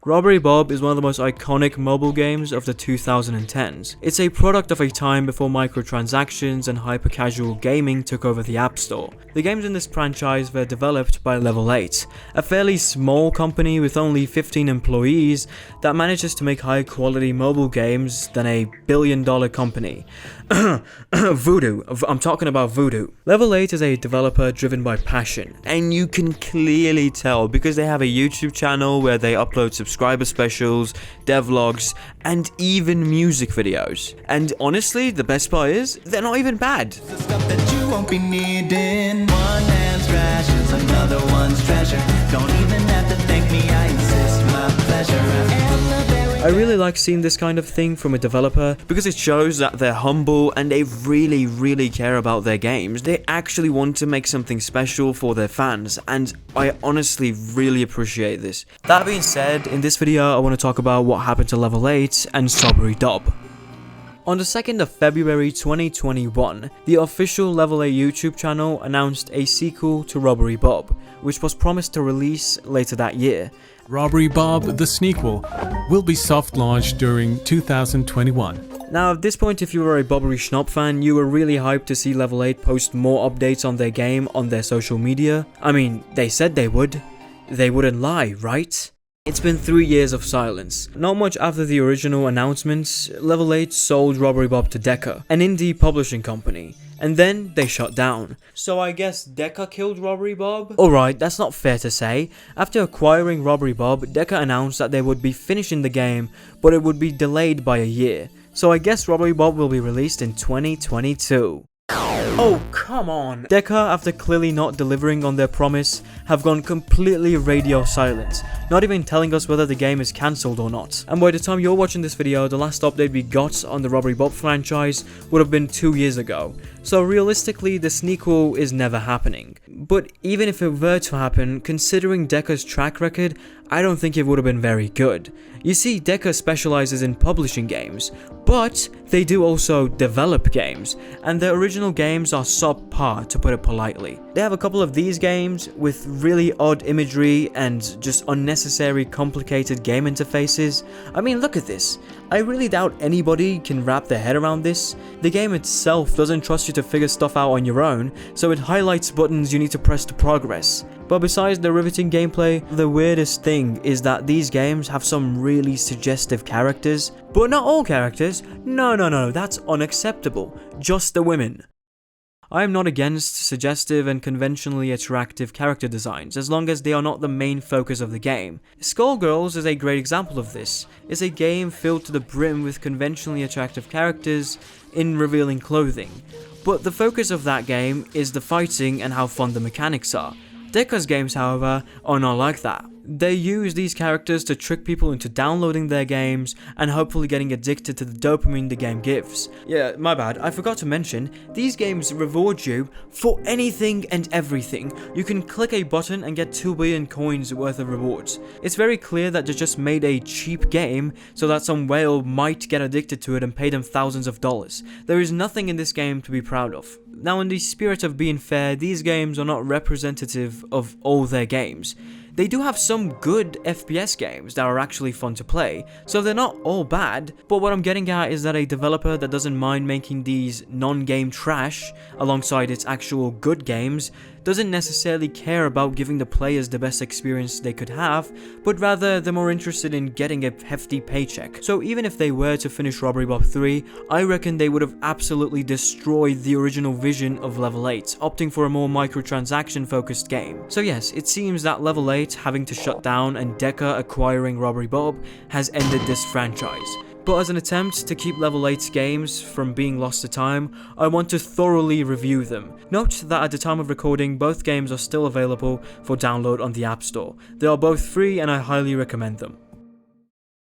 Robbery Bob is one of the most iconic mobile games of the 2010s. It's a product of a time before microtransactions and hyper-casual gaming took over the App Store. The games in this franchise were developed by Level 8, a fairly small company with only 15 employees that manages to make high-quality mobile games than a billion-dollar company. Voodoo. I'm talking about Voodoo. Level 8 is a developer driven by passion, and you can clearly tell because they have a YouTube channel where they upload subscriber specials, devlogs, and even music videos. And honestly, the best part is, they're not even bad. The stuff that you won't be needing. One man's trash is another one's treasure. Don't even have to thank me, I insist, my pleasure. I really like seeing this kind of thing from a developer because it shows that they're humble and they really care about their games. They actually want to make something special for their fans, and I honestly really appreciate this. That being said, in this video I want to talk about what happened to Level 8 and Robbery Bob. On the 2nd of February 2021, the official Level 8 YouTube channel announced a sequel to Robbery Bob, which was promised to release later that year. Robbery Bob, the sequel, will be soft launched during 2021. Now at this point, if you were a Bobbery Schnopp fan, you were really hyped to see Level 8 post more updates on their game on their social media. I mean, they said they would. They wouldn't lie, right? It's been 3 years of silence. Not much after the original announcements, Level 8 sold Robbery Bob to Deca, an indie publishing company, and then they shut down. So I guess Deca killed Robbery Bob? Alright, that's not fair to say. After acquiring Robbery Bob, Deca announced that they would be finishing the game, but it would be delayed by a year. So I guess Robbery Bob will be released in 2022. Oh, come on! Deca, after clearly not delivering on their promise, have gone completely radio silent, not even telling us whether the game is cancelled or not. And by the time you're watching this video, the last update we got on the Robbery Bob franchise would have been 2 years ago. So realistically, the sequel is never happening. But even if it were to happen, considering Deca's track record, I don't think it would have been very good. You see, Deca specializes in publishing games, but they do also develop games, and their original games are subpar, to put it politely. They have a couple of these games with really odd imagery and just unnecessary complicated game interfaces. I mean, look at this. I really doubt anybody can wrap their head around this. The game itself doesn't trust you to figure stuff out on your own, so it highlights buttons you need to press to progress. But besides the riveting gameplay, the weirdest thing is that these games have some really suggestive characters. But not all characters. No, that's unacceptable. Just the women. I am not against suggestive and conventionally attractive character designs, as long as they are not the main focus of the game. Skullgirls is a great example of this. It's a game filled to the brim with conventionally attractive characters in revealing clothing. But the focus of that game is the fighting and how fun the mechanics are. Deca's games, however, are not like that. They use these characters to trick people into downloading their games and hopefully getting addicted to the dopamine the game gives. Yeah, my bad, I forgot to mention, these games reward you for anything and everything. You can click a button and get 2 billion coins worth of rewards. It's very clear that they just made a cheap game so that some whale might get addicted to it and pay them thousands of dollars. There is nothing in this game to be proud of. Now, in the spirit of being fair, these games are not representative of all their games. They do have some good FPS games that are actually fun to play, so they're not all bad, but what I'm getting at is that a developer that doesn't mind making these non-game trash alongside its actual good games doesn't necessarily care about giving the players the best experience they could have, but rather they're more interested in getting a hefty paycheck. So even if they were to finish Robbery Bob 3, I reckon they would have absolutely destroyed the original vision of Level 8, opting for a more microtransaction focused game. So yes, it seems that Level 8 having to shut down and Deca acquiring Robbery Bob has ended this franchise. But as an attempt to keep Level 8's games from being lost to time, I want to thoroughly review them. Note that at the time of recording, both games are still available for download on the App Store. They are both free and I highly recommend them.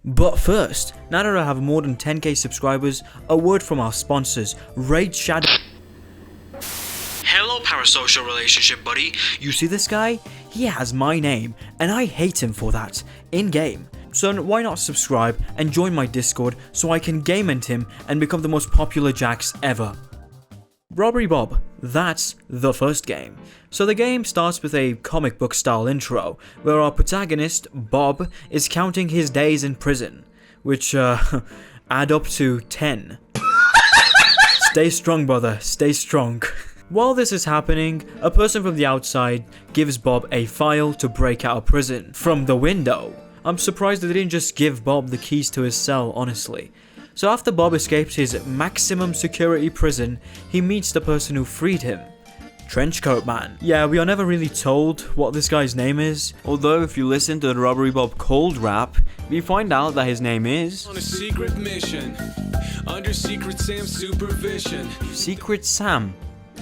But first, now that I have more than 10k subscribers, a word from our sponsors, Raid Shadow. Hello parasocial relationship buddy, you see this guy? He has my name, and I hate him for that, in-game. So why not subscribe and join my Discord so I can game end him and become the most popular Jax ever. Robbery Bob. That's the first game. So the game starts with a comic book style intro, where our protagonist, Bob, is counting his days in prison, which add up to 10. Stay strong, brother, stay strong. While this is happening, a person from the outside gives Bob a file to break out of prison from the window. I'm surprised that they didn't just give Bob the keys to his cell, honestly. So after Bob escapes his maximum security prison, he meets the person who freed him. Trenchcoat Man. Yeah, we are never really told what this guy's name is, although if you listen to the Robbery Bob cold rap, we find out that his name is... On a secret mission, under Secret Sam's supervision. Secret Sam.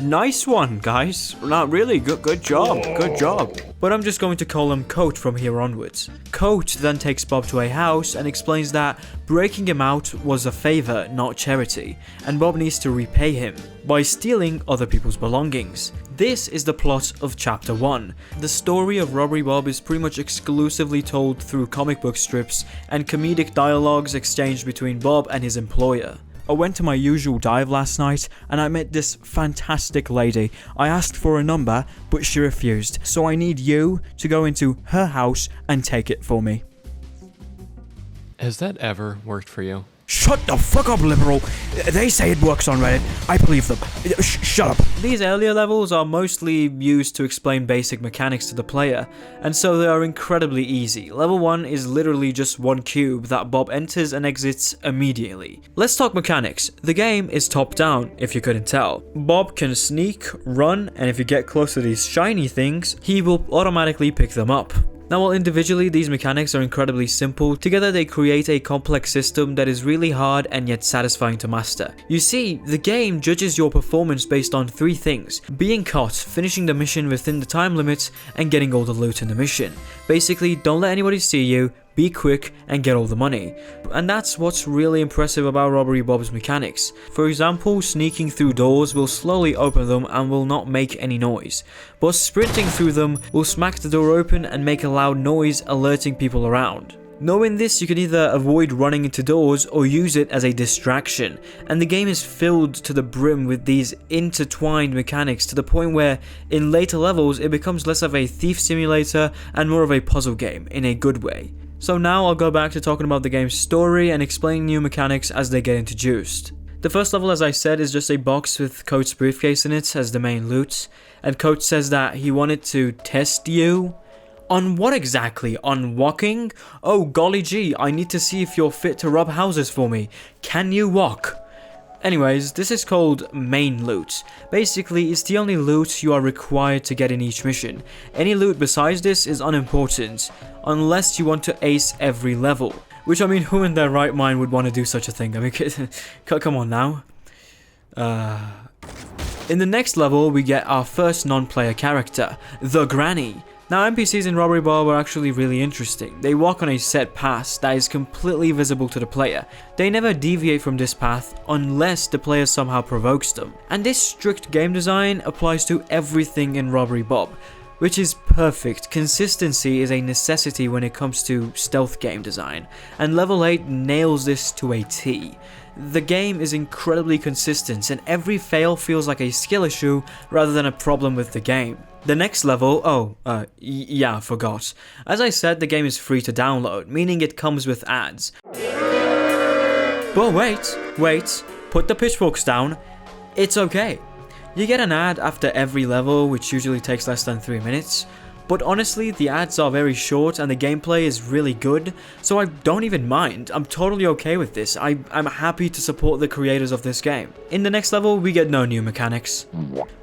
Nice one, guys. Not really, good job, good job. But I'm just going to call him Coach from here onwards. Coach then takes Bob to a house and explains that breaking him out was a favor, not charity, and Bob needs to repay him by stealing other people's belongings. This is the plot of Chapter 1. The story of Robbery Bob is pretty much exclusively told through comic book strips and comedic dialogues exchanged between Bob and his employer. I went to my usual dive last night and I met this fantastic lady. I asked for a number, but she refused. So I need you to go into her house and take it for me. Has that ever worked for you? Shut the fuck up, liberal. They say it works on Reddit. I believe them. Shut up. These earlier levels are mostly used to explain basic mechanics to the player, and so they are incredibly easy. Level 1 is literally just one cube that Bob enters and exits immediately. Let's talk mechanics. The game is top down, if you couldn't tell. Bob can sneak, run, and if you get close to these shiny things, he will automatically pick them up. Now, while individually these mechanics are incredibly simple, together they create a complex system that is really hard and yet satisfying to master. You see, the game judges your performance based on 3 things: being caught, finishing the mission within the time limit, and getting all the loot in the mission. Basically, don't let anybody see you, be quick, and get all the money. And that's what's really impressive about Robbery Bob's mechanics. For example, sneaking through doors will slowly open them and will not make any noise, but sprinting through them will smack the door open and make a loud noise, alerting people around. Knowing this, you can either avoid running into doors or use it as a distraction, and the game is filled to the brim with these intertwined mechanics to the point where in later levels it becomes less of a thief simulator and more of a puzzle game in a good way. So now I'll go back to talking about the game's story and explaining new mechanics as they get introduced. The first level, as I said, is just a box with Coach's briefcase in it as the main loot, and Coach says that he wanted to test you. On what exactly? On walking? Oh golly gee, I need to see if you're fit to rob houses for me. Can you walk? Anyways, this is called main loot. Basically, it's the only loot you are required to get in each mission. Any loot besides this is unimportant, unless you want to ace every level. Which, I mean, who in their right mind would want to do such a thing? I mean, come on now. In the next level, we get our first non-player character, the Granny. Now, NPCs in Robbery Bob are actually really interesting. They walk on a set path that is completely visible to the player. They never deviate from this path unless the player somehow provokes them. And this strict game design applies to everything in Robbery Bob, which is perfect. Consistency is a necessity when it comes to stealth game design, and level 8 nails this to a T. The game is incredibly consistent, and every fail feels like a skill issue rather than a problem with the game. The next level, I forgot. As I said, the game is free to download, meaning it comes with ads. But wait, put the pitchforks down. It's okay. You get an ad after every level, which usually takes less than 3 minutes. But honestly, the ads are very short and the gameplay is really good, so I don't even mind. I'm totally okay with this. I'm happy to support the creators of this game. In the next level, we get no new mechanics.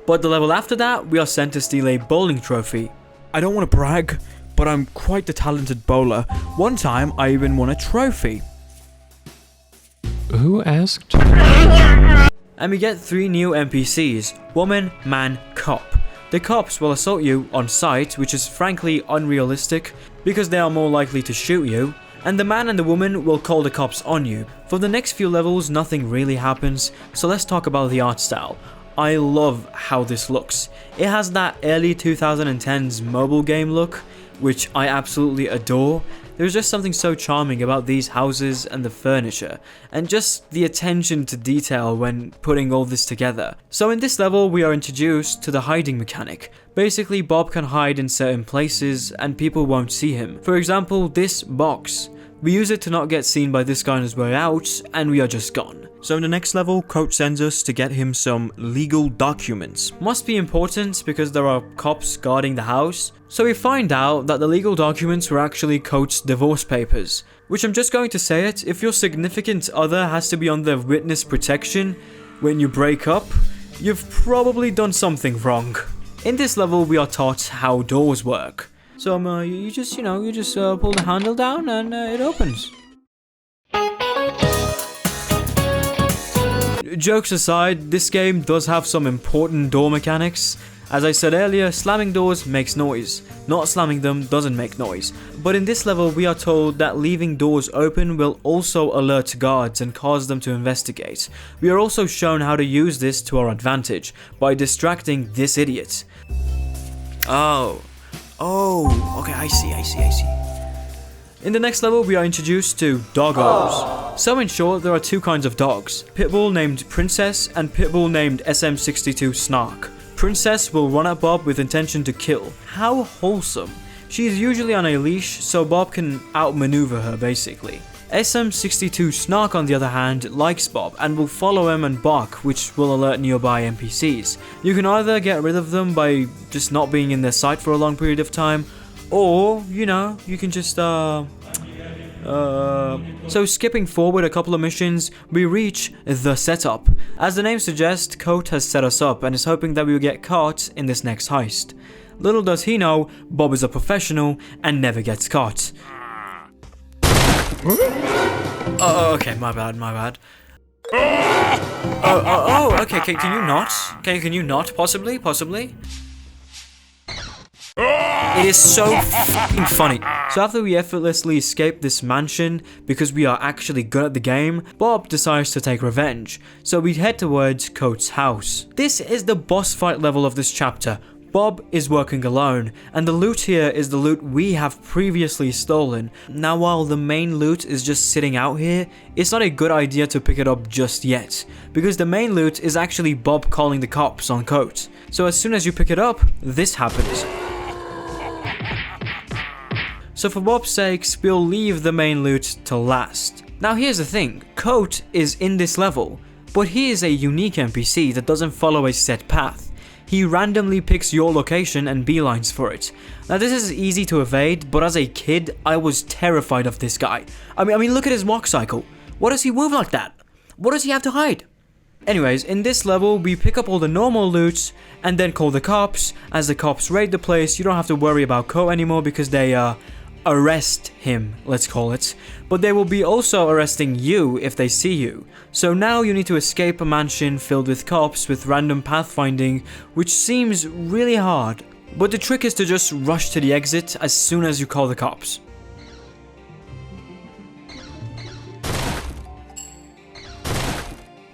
But the level after that, we are sent to steal a bowling trophy. I don't want to brag, but I'm quite the talented bowler. One time, I even won a trophy. Who asked? And we get 3 new NPCs: woman, man, cop. The cops will assault you on sight, which is frankly unrealistic because they are more likely to shoot you, and the man and the woman will call the cops on you. For the next few levels, nothing really happens, so let's talk about the art style. I love how this looks. It has that early 2010s mobile game look, which I absolutely adore. There's just something so charming about these houses and the furniture, and just the attention to detail when putting all this together. So in this level, we are introduced to the hiding mechanic. Basically, Bob can hide in certain places and people won't see him. For example, this box. We use it to not get seen by this guy on his way out, and we are just gone. So in the next level, Coach sends us to get him some legal documents. Must be important because there are cops guarding the house. So we find out that the legal documents were actually Coach's divorce papers. Which I'm just going to say it, if your significant other has to be under witness protection when you break up, you've probably done something wrong. In this level, we are taught how doors work. So you just pull the handle down and it opens. Jokes aside, this game does have some important door mechanics. As I said earlier, slamming doors makes noise. Not slamming them doesn't make noise. But in this level, we are told that leaving doors open will also alert guards and cause them to investigate. We are also shown how to use this to our advantage by distracting this idiot. Oh, okay, I see. In the next level, we are introduced to doggos. So in short, there are two kinds of dogs. Pitbull named Princess and Pitbull named SM62 Snark. Princess will run at Bob with intention to kill. How wholesome. She is usually on a leash, so Bob can outmaneuver her basically. SM62 Snark on the other hand likes Bob and will follow him and bark, which will alert nearby NPCs. You can either get rid of them by just not being in their sight for a long period of time, or, you can just So skipping forward a couple of missions, we reach the setup. As the name suggests, Coach has set us up and is hoping that we will get caught in this next heist. Little does he know, Bob is a professional and never gets caught. Oh, okay, my bad. Okay, can you not? Can you not? Possibly? It is so f***ing funny. So after we effortlessly escape this mansion because we are actually good at the game, Bob decides to take revenge. So we head towards Coach's house. This is the boss fight level of this chapter. Bob is working alone, and the loot here is the loot we have previously stolen. Now while the main loot is just sitting out here, it's not a good idea to pick it up just yet, because the main loot is actually Bob calling the cops on Coach. So as soon as you pick it up, this happens. So for Bob's sakes, we'll leave the main loot to last. Now here's the thing, Coach is in this level, but he is a unique NPC that doesn't follow a set path. He randomly picks your location and beelines for it. Now this is easy to evade, but as a kid, I was terrified of this guy. I mean look at his walk cycle. What does he move like that? What does he have to hide? Anyways, in this level, we pick up all the normal loot and then call the cops. As the cops raid the place, you don't have to worry about Co anymore because they arrest him, let's call it. But they will be also arresting you if they see you. So now you need to escape a mansion filled with cops with random pathfinding, which seems really hard. But the trick is to just rush to the exit as soon as you call the cops.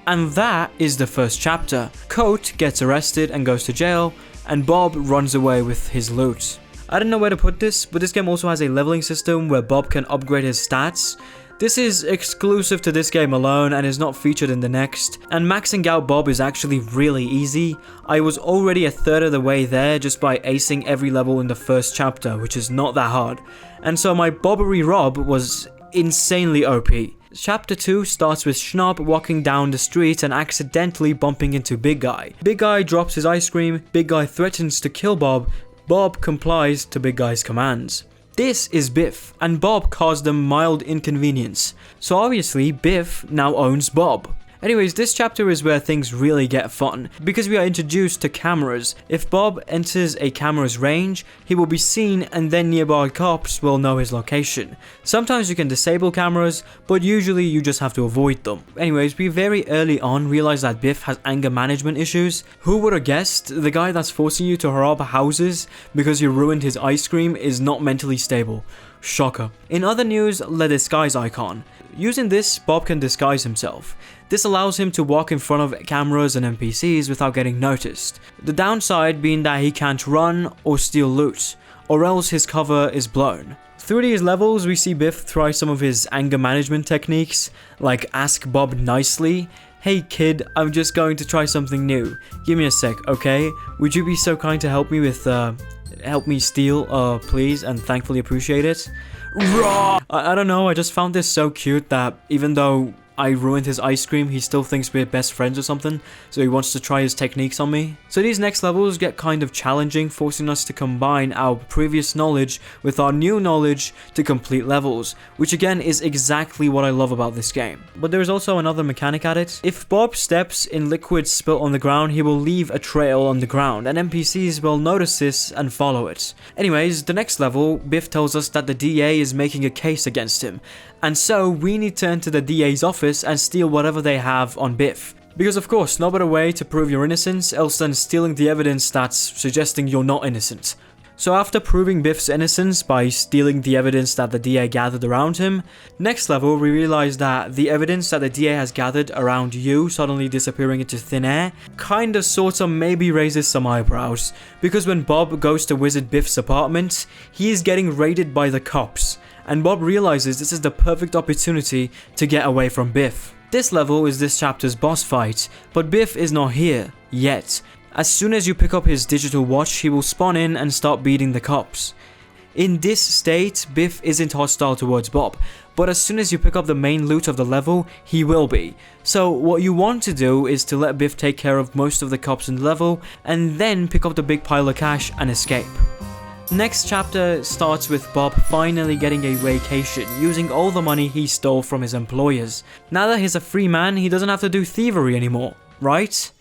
And that is the first chapter. Coach gets arrested and goes to jail, and Bob runs away with his loot. I don't know where to put this, but this game also has a leveling system where Bob can upgrade his stats. This is exclusive to this game alone and is not featured in the next. And maxing out Bob is actually really easy. I was already a third of the way there just by acing every level in the first chapter, which is not that hard. And so my Robbery Rob was insanely OP. Chapter 2 starts with Schnopp walking down the street and accidentally bumping into Big Guy. Big Guy drops his ice cream, Big Guy threatens to kill Bob, Bob complies to Big Guy's commands. This is Biff, and Bob caused them mild inconvenience. So obviously, Biff now owns Bob. Anyways, this chapter is where things really get fun, because we are introduced to cameras. If Bob enters a camera's range, he will be seen and then nearby cops will know his location. Sometimes you can disable cameras, but usually you just have to avoid them. Anyways, we very early on realize that Biff has anger management issues. Who would have guessed the guy that's forcing you to rob houses because you ruined his ice cream is not mentally stable? Shocker. In other news, the disguise icon. Using this, Bob can disguise himself. This allows him to walk in front of cameras and NPCs without getting noticed. The downside being that he can't run or steal loot, or else his cover is blown. Through these levels, we see Biff try some of his anger management techniques, like ask Bob nicely, "Hey kid, I'm just going to try something new. Give me a sec, okay? Would you be so kind to help me with, help me steal, please, and thankfully appreciate it?" I don't know, I just found this so cute that even though I ruined his ice cream, he still thinks we're best friends or something, so he wants to try his techniques on me. So these next levels get kind of challenging, forcing us to combine our previous knowledge with our new knowledge to complete levels, which again is exactly what I love about this game. But there is also another mechanic at it. If Bob steps in liquid spilt on the ground, he will leave a trail on the ground, and NPCs will notice this and follow it. Anyways, the next level, Biff tells us that the DA is making a case against him, and so we need to enter the DA's office and steal whatever they have on Biff. Because of course, no better way to prove your innocence else than stealing the evidence that's suggesting you're not innocent. So after proving Biff's innocence by stealing the evidence that the DA gathered around him, next level we realize that the evidence that the DA has gathered around you suddenly disappearing into thin air kinda sorta maybe raises some eyebrows. Because when Bob goes to visit Biff's apartment, he is getting raided by the cops, and Bob realizes this is the perfect opportunity to get away from Biff. This level is this chapter's boss fight, but Biff is not here yet. As soon as you pick up his digital watch, he will spawn in and start beating the cops. In this state, Biff isn't hostile towards Bob, but as soon as you pick up the main loot of the level, he will be. So what you want to do is to let Biff take care of most of the cops in the level, and then pick up the big pile of cash and escape. Next chapter starts with Bob finally getting a vacation, using all the money he stole from his employers. Now that he's a free man, he doesn't have to do thievery anymore, right?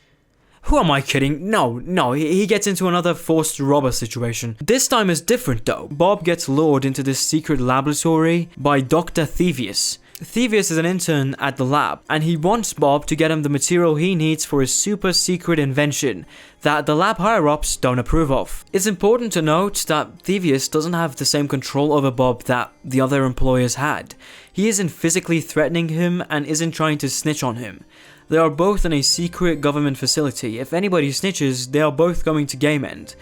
Who am I kidding? No, he gets into another forced robber situation. This time is different though. Bob gets lured into this secret laboratory by Dr. Thievius. Thievius is an intern at the lab, and he wants Bob to get him the material he needs for his super secret invention that the lab higher-ups don't approve of. It's important to note that Thievius doesn't have the same control over Bob that the other employers had. He isn't physically threatening him and isn't trying to snitch on him. They are both in a secret government facility. If anybody snitches, they are both going to game end.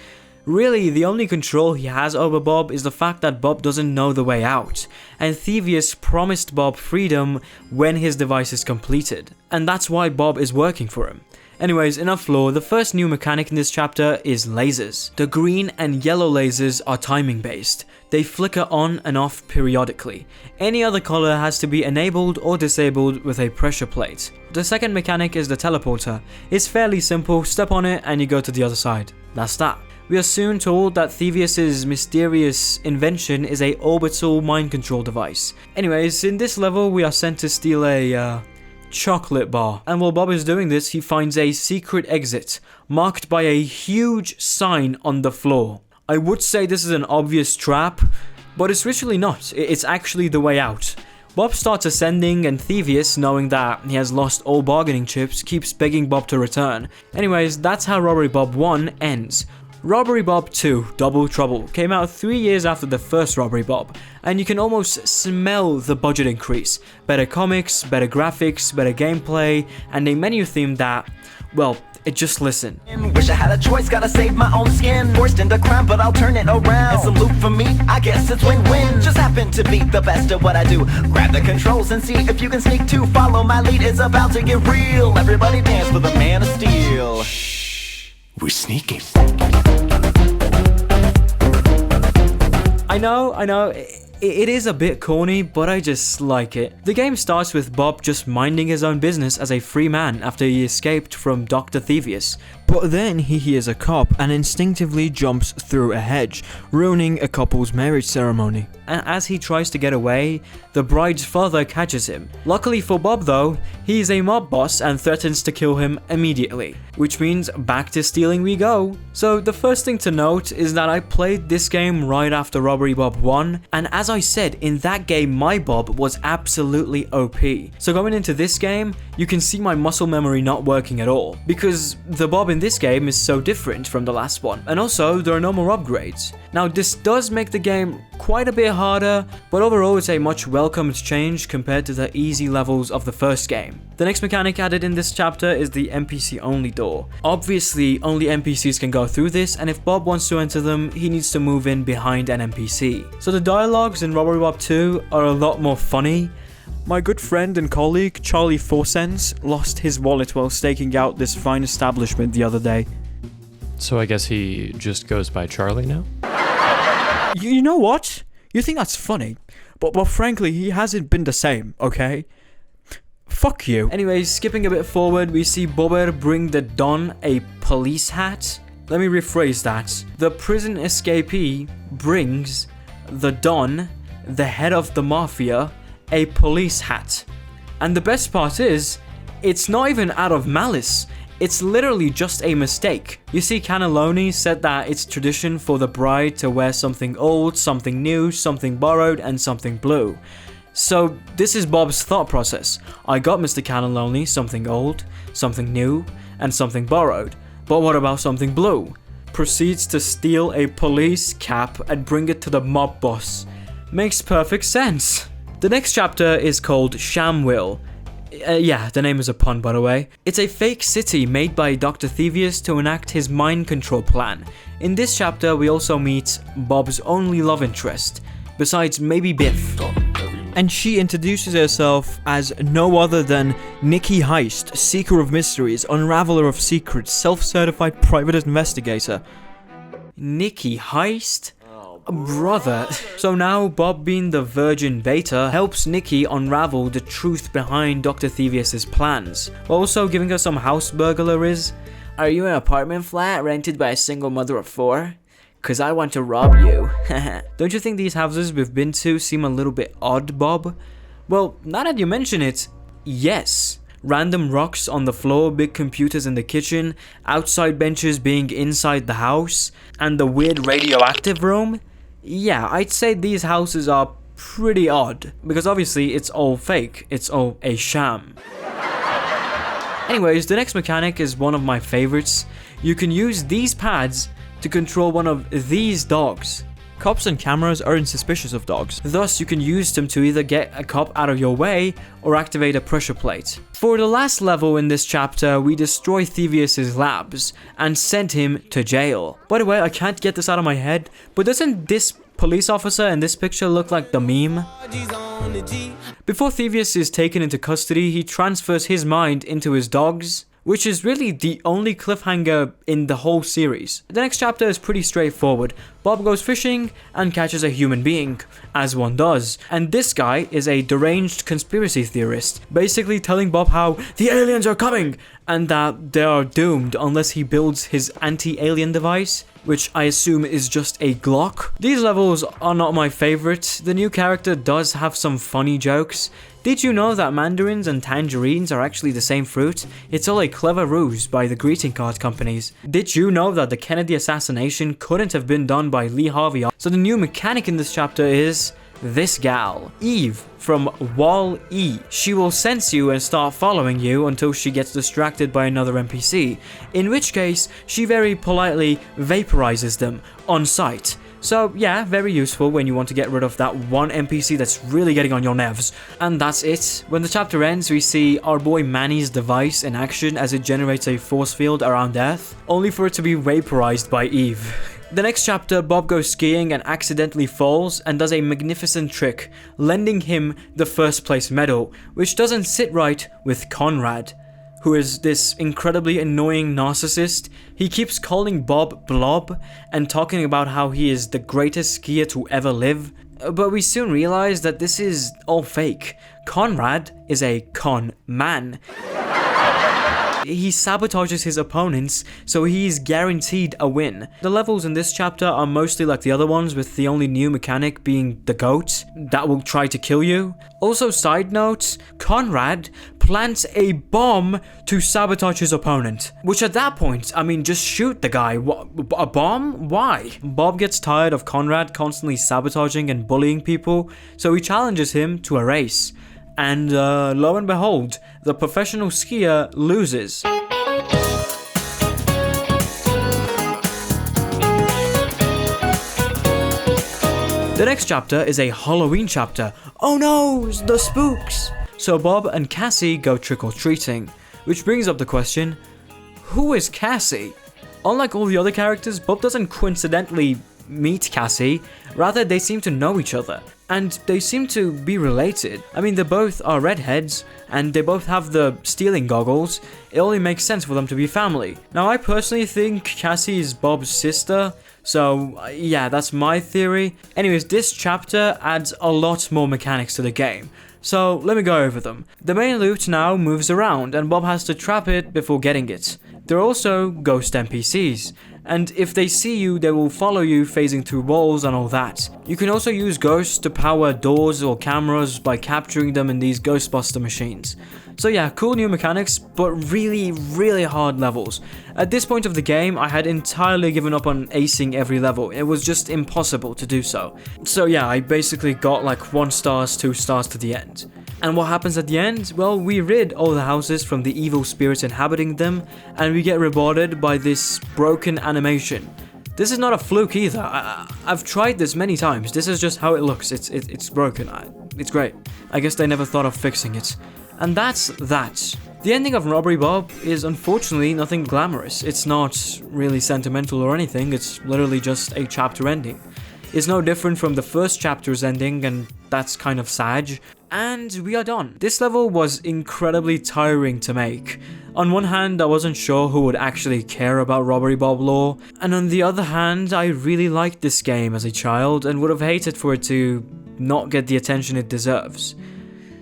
Really, the only control he has over Bob is the fact that Bob doesn't know the way out, and Thievius promised Bob freedom when his device is completed, and that's why Bob is working for him. Anyways, enough lore. The first new mechanic in this chapter is lasers. The green and yellow lasers are timing based. They flicker on and off periodically. Any other color has to be enabled or disabled with a pressure plate. The second mechanic is the teleporter. It's fairly simple, step on it and you go to the other side. That's that. We are soon told that Thievius' mysterious invention is a orbital mind control device. Anyways, in this level we are sent to steal a chocolate bar, and while Bob is doing this he finds a secret exit marked by a huge sign on the floor. I would say this is an obvious trap, but it's literally not. It's actually the way out. Bob starts ascending, and Thievius, knowing that he has lost all bargaining chips, keeps begging Bob to return. Anyways, that's how Robbery Bob 1 ends. Robbery Bob 2, Double Trouble, came out 3 years after the first Robbery Bob, and you can almost smell the budget increase. Better comics, better graphics, better gameplay, and a menu theme that, well, just listen. Wish I had a choice, gotta save my own skin. Forced into crime, but I'll turn it around. And some loot for me, I guess it's win-win. Just happen to be the best at what I do. Grab the controls and see if you can sneak too. Follow my lead, it's about to get real. Everybody dance for the Man of Steel. Shh, we're sneaking. I know, it is a bit corny, but I just like it. The game starts with Bob just minding his own business as a free man after he escaped from Dr. Thievius. But then he hears a cop and instinctively jumps through a hedge, ruining a couple's marriage ceremony. And as he tries to get away, the bride's father catches him. Luckily for Bob though, he is a mob boss and threatens to kill him immediately. Which means back to stealing we go. So the first thing to note is that I played this game right after Robbery Bob 1, and as I said, in that game my Bob was absolutely OP. So going into this game, you can see my muscle memory not working at all, because the Bob in in this game is so different from the last one, and also there are no more upgrades. Now this does make the game quite a bit harder, but overall it's a much welcomed change compared to the easy levels of the first game. The next mechanic added in this chapter is the NPC only door. Obviously only NPCs can go through this, and if Bob wants to enter them, he needs to move in behind an NPC. So the dialogues in Robbery Bob 2 are a lot more funny. My good friend and colleague, Charlie Forsense, lost his wallet while staking out this fine establishment the other day. So I guess he just goes by Charlie now? You know what? You think that's funny, but frankly, he hasn't been the same, okay? Fuck you. Anyways, skipping a bit forward, we see Bobber bring the Don a police hat. Let me rephrase that. The prison escapee brings the Don, the head of the mafia, a police hat. And the best part is, it's not even out of malice. It's literally just a mistake. You see, Cannelloni said that it's tradition for the bride to wear something old, something new, something borrowed, and something blue. So this is Bob's thought process. I got Mr. Cannelloni something old, something new, and something borrowed. But what about something blue? Proceeds to steal a police cap and bring it to the mob boss. Makes perfect sense. The next chapter is called Shamwill. Yeah, the name is a pun, by the way. It's a fake city made by Dr. Thievius to enact his mind control plan. In this chapter, we also meet Bob's only love interest, besides maybe Biff. And she introduces herself as no other than Nikki Heist, Seeker of Mysteries, Unraveler of Secrets, Self-Certified Private Investigator. Nikki Heist? Brother. So now Bob, being the virgin beta, helps Nikki unravel the truth behind Dr. Thievius' plans, while also giving her some house burglaries. Are you an apartment flat rented by a single mother of 4? Cause I want to rob you. Don't you think these houses we've been to seem a little bit odd, Bob? Well, now that you mention it, yes. Random rocks on the floor, big computers in the kitchen, outside benches being inside the house, and the weird radioactive room? Yeah, I'd say these houses are pretty odd, because obviously it's all fake, it's all a sham. Anyways, the next mechanic is one of my favorites. You can use these pads to control one of these dogs. Cops and cameras aren't suspicious of dogs. Thus, you can use them to either get a cop out of your way or activate a pressure plate. For the last level in this chapter, we destroy Thievius' labs and send him to jail. By the way, I can't get this out of my head, but doesn't this police officer in this picture look like the meme? Before Thievius is taken into custody, he transfers his mind into his dogs, which is really the only cliffhanger in the whole series. The next chapter is pretty straightforward. Bob goes fishing and catches a human being, as one does. And this guy is a deranged conspiracy theorist, basically telling Bob how the aliens are coming and that they are doomed unless he builds his anti-alien device, which I assume is just a Glock. These levels are not my favorite. The new character does have some funny jokes. Did you know that mandarins and tangerines are actually the same fruit? It's all a clever ruse by the greeting card companies. Did you know that the Kennedy assassination couldn't have been done by Lee Harvey? So the new mechanic in this chapter is this gal, Eve from Wall-E. She will sense you and start following you until she gets distracted by another NPC, in which case she very politely vaporizes them on sight. So yeah, very useful when you want to get rid of that one NPC that's really getting on your nerves. And that's it. When the chapter ends, we see our boy Manny's device in action as it generates a force field around Earth, only for it to be vaporized by Eve. The next chapter, Bob goes skiing and accidentally falls and does a magnificent trick, lending him the first place medal, which doesn't sit right with Conrad, who is this incredibly annoying narcissist. He keeps calling Bob Blob and talking about how he is the greatest skier to ever live. But we soon realize that this is all fake. Conrad is a con man. He sabotages his opponents, so he's guaranteed a win. The levels in this chapter are mostly like the other ones, with the only new mechanic being the goat that will try to kill you. Also, side note, Conrad plants a bomb to sabotage his opponent, which at that point, I mean, just shoot the guy. What, a bomb? Why? Bob gets tired of Conrad constantly sabotaging and bullying people, so he challenges him to a race. And lo and behold, the professional skier loses. The next chapter is a Halloween chapter. Oh no, the spooks! So Bob and Cassie go trick-or-treating, which brings up the question, who is Cassie? Unlike all the other characters, Bob doesn't coincidentally meet Cassie, rather they seem to know each other, and they seem to be related. I mean, they both are redheads, and they both have the stealing goggles. It only makes sense for them to be family. Now, I personally think Cassie is Bob's sister, so yeah, that's my theory. Anyways, this chapter adds a lot more mechanics to the game. So let me go over them. The main loot now moves around and Bob has to trap it before getting it. There are also ghost NPCs, and if they see you, they will follow you phasing through walls and all that. You can also use ghosts to power doors or cameras by capturing them in these Ghostbuster machines. So yeah, cool new mechanics, but really hard levels. At this point of the game, I had entirely given up on acing every level. It was just impossible to do so. So yeah, I basically got like 1 stars, 2 stars to the end. And what happens at the end? Well, we rid all the houses from the evil spirits inhabiting them, and we get rewarded by this broken animation. This is not a fluke either. I've tried this many times. This is just how it looks. It's broken. It's great. I guess they never thought of fixing it. And that's that. The ending of Robbery Bob is unfortunately nothing glamorous. It's not really sentimental or anything. It's literally just a chapter ending. It's no different from the first chapter's ending, and that's kind of sad. And we are done. This level was incredibly tiring to make. On one hand, I wasn't sure who would actually care about Robbery Bob lore, and on the other hand, I really liked this game as a child and would have hated for it to not get the attention it deserves.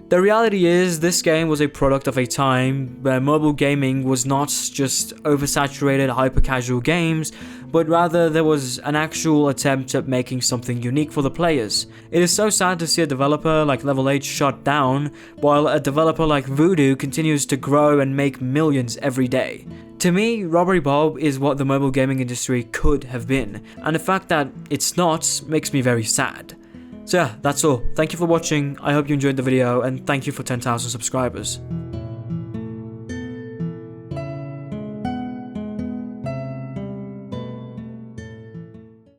The reality is, this game was a product of a time where mobile gaming was not just oversaturated hyper-casual games, but rather there was an actual attempt at making something unique for the players. It is so sad to see a developer like Level 8 shut down, while a developer like Voodoo continues to grow and make millions every day. To me, Robbery Bob is what the mobile gaming industry could have been, and the fact that it's not makes me very sad. So yeah, that's all. Thank you for watching, I hope you enjoyed the video, and thank you for 10,000 subscribers.